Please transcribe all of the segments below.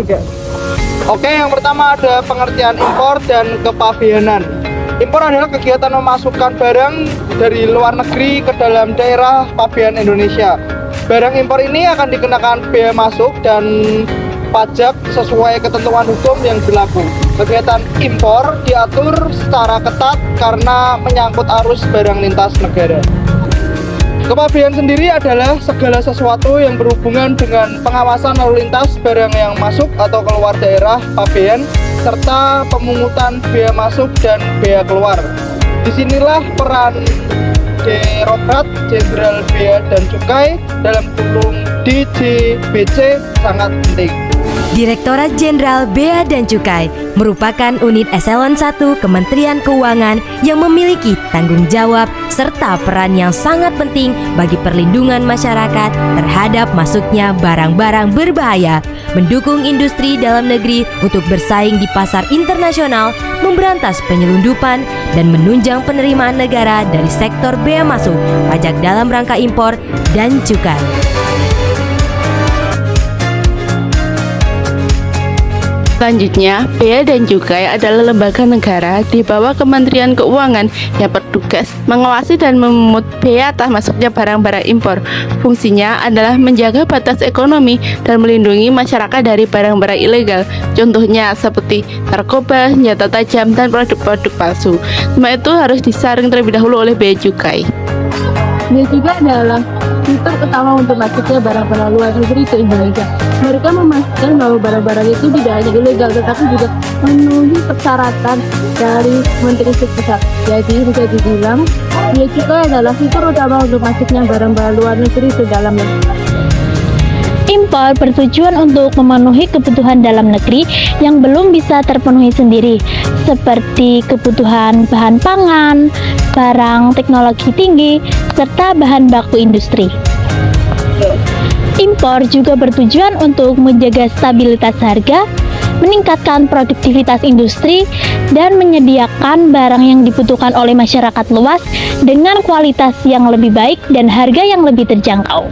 Kak? Oke, yang pertama ada pengertian impor dan kepabeanan. Impor adalah kegiatan memasukkan barang dari luar negeri ke dalam daerah pabean Indonesia. Barang impor ini akan dikenakan bea masuk dan pajak sesuai ketentuan hukum yang berlaku. Kegiatan impor diatur secara ketat karena menyangkut arus barang lintas negara. Kepabean sendiri adalah segala sesuatu yang berhubungan dengan pengawasan lalu lintas barang yang masuk atau keluar daerah pabean serta pemungutan bea masuk dan bea keluar. Disinilah peran Direktorat Jenderal Bea dan Cukai dalam kurung DJBC sangat penting. Direktorat Jenderal Bea dan Cukai merupakan unit eselon 1 Kementerian Keuangan yang memiliki tanggung jawab serta peran yang sangat penting bagi perlindungan masyarakat terhadap masuknya barang-barang berbahaya, mendukung industri dalam negeri untuk bersaing di pasar internasional, memberantas penyelundupan, dan menunjang penerimaan negara dari sektor bea masuk, pajak dalam rangka impor, dan cukai. Selanjutnya, Bea dan Cukai adalah lembaga negara di bawah Kementerian Keuangan yang bertugas mengawasi dan memungut bea atas masuknya barang-barang impor. Fungsinya adalah menjaga batas ekonomi dan melindungi masyarakat dari barang-barang ilegal. Contohnya seperti narkoba, senjata tajam, dan produk-produk palsu. Semua itu harus disaring terlebih dahulu oleh Bea Cukai. Bea Cukai adalah fitur utama untuk masuknya barang-barang luar negeri ke Indonesia. Mereka memastikan bahwa barang-barang itu tidak hanya ilegal tetapi juga memenuhi persyaratan dari Menteri Sekretaris. Jadi bisa dibilang Bea Cukai adalah fitur utama untuk masuknya barang-barang luar negeri ke dalam negeri. Impor bertujuan untuk memenuhi kebutuhan dalam negeri yang belum bisa terpenuhi sendiri, seperti kebutuhan bahan pangan, barang teknologi tinggi, serta bahan baku industri. Impor juga bertujuan untuk menjaga stabilitas harga, meningkatkan produktivitas industri, dan menyediakan barang yang dibutuhkan oleh masyarakat luas dengan kualitas yang lebih baik dan harga yang lebih terjangkau.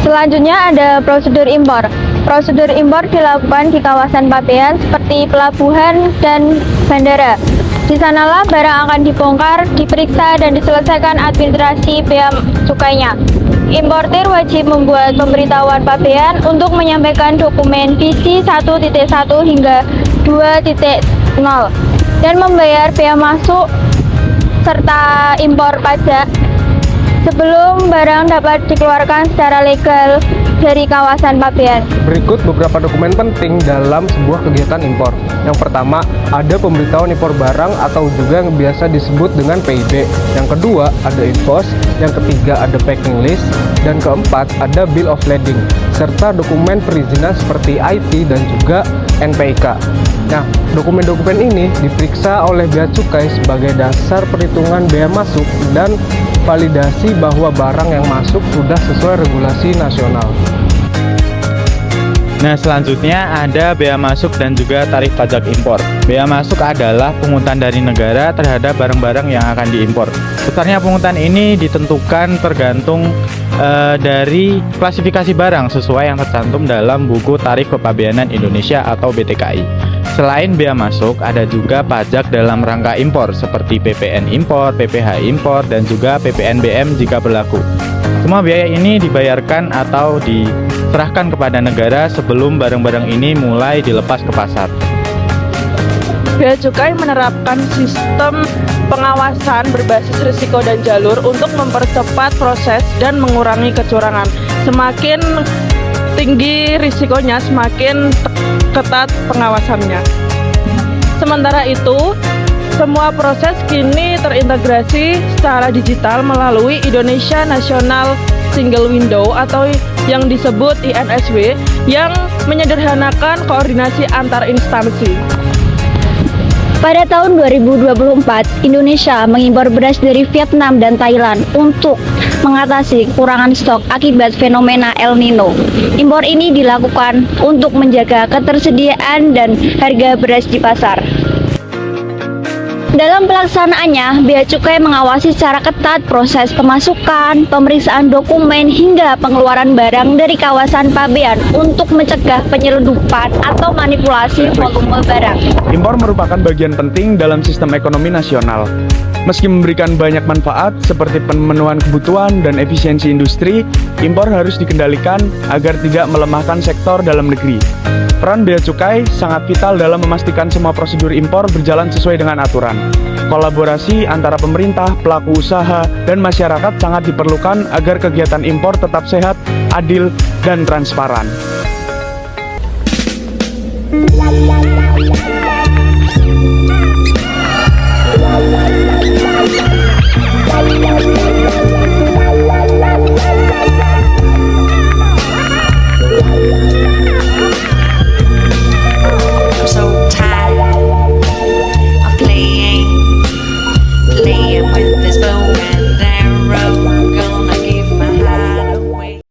Selanjutnya ada prosedur impor. Prosedur impor dilakukan di kawasan pabean seperti pelabuhan dan bandara. Di sanalah barang akan dibongkar, diperiksa, dan diselesaikan administrasi bea cukainya. Importir wajib membuat pemberitahuan pabean untuk menyampaikan dokumen PC 1.1 hingga 2.0 dan membayar bea masuk serta impor pajak sebelum barang dapat dikeluarkan secara legal dari kawasan pabean. Berikut beberapa dokumen penting dalam sebuah kegiatan impor. Yang pertama, ada pemberitahuan impor barang atau juga yang biasa disebut dengan PIB. Yang kedua, ada invoice. Yang ketiga, ada packing list. Dan keempat, ada bill of lading serta dokumen perizinan seperti IT dan juga NPIK. Nah, dokumen-dokumen ini diperiksa oleh Bea Cukai sebagai dasar perhitungan bea masuk dan validasi bahwa barang yang masuk sudah sesuai regulasi nasional. Nah, selanjutnya ada bea masuk dan juga tarif pajak impor. Bea masuk adalah pungutan dari negara terhadap barang-barang yang akan diimpor. Besarnya pungutan ini ditentukan tergantung dari klasifikasi barang sesuai yang tercantum dalam buku Tarif Kepabeanan Indonesia atau BTKI. Selain bea masuk, ada juga pajak dalam rangka impor seperti PPN impor, PPh impor, dan juga PPNBM jika berlaku. Semua biaya ini dibayarkan atau diserahkan kepada negara sebelum barang-barang ini mulai dilepas ke pasar. Bea Cukai menerapkan sistem pengawasan berbasis risiko dan jalur untuk mempercepat proses dan mengurangi kecurangan. Semakin tinggi risikonya, semakin ketat pengawasannya. Sementara itu, semua proses kini terintegrasi secara digital melalui Indonesia National Single Window atau yang disebut INSW yang menyederhanakan koordinasi antar instansi. Pada tahun 2024, Indonesia mengimpor beras dari Vietnam dan Thailand untuk mengatasi kekurangan stok akibat fenomena El Nino. Impor ini dilakukan untuk menjaga ketersediaan dan harga beras di pasar. Dalam pelaksanaannya, Bea Cukai mengawasi secara ketat proses pemasukan, pemeriksaan dokumen, hingga pengeluaran barang dari kawasan pabean untuk mencegah penyelundupan atau manipulasi volume barang. Impor merupakan bagian penting dalam sistem ekonomi nasional. Meski memberikan banyak manfaat seperti pemenuhan kebutuhan dan efisiensi industri, impor harus dikendalikan agar tidak melemahkan sektor dalam negeri. Peran Bea Cukai sangat vital dalam memastikan semua prosedur impor berjalan sesuai dengan aturan. Kolaborasi antara pemerintah, pelaku usaha, dan masyarakat sangat diperlukan agar kegiatan impor tetap sehat, adil, dan transparan. I'm so tired of playing with this bow and arrow. Gonna give my heart away.